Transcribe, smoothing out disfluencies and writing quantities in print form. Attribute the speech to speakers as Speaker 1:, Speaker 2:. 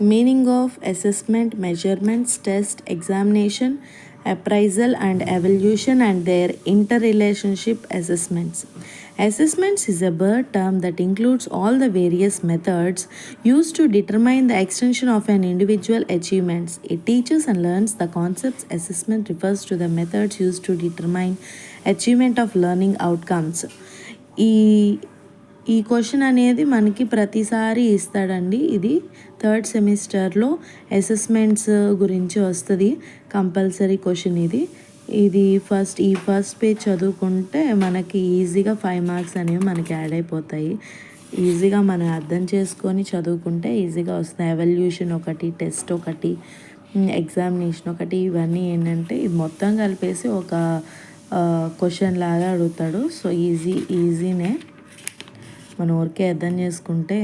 Speaker 1: Meaning of assessment, measurements, test, examination, appraisal and evaluation and their interrelationship. Assessments. Assessments is a broad term that includes all the various methods used to determine the extension of an individual achievements. It teaches and learns the concepts. Assessment refers to the methods used to determine achievement of learning outcomes. ఈ ఈ question అనేది మనకి ప్రతిసారి ఇస్తాడండి. ఇది third సెమిస్టర్లో assessments గురించి వస్తుంది, కంపల్సరీ క్వశ్చన్ ఇది. ఈ ఫస్ట్ పేజ్ చదువుకుంటే మనకి ఈజీగా 5 మార్క్స్ అనేవి మనకి యాడ్ అయిపోతాయి. ఈజీగా మనం అర్థం చేసుకొని చదువుకుంటే ఈజీగా వస్తాయి. ఎవల్యూషన్ ఒకటి, టెస్ట్ ఒకటి, ఎగ్జామినేషన్ ఒకటి, ఇవన్నీ ఏంటంటే ఇది మొత్తం కలిపేసి ఒక క్వశ్చన్ లాగా అడుగుతాడు. సో ఈజీనే, మన ఊరికే అర్థం చేసుకుంటే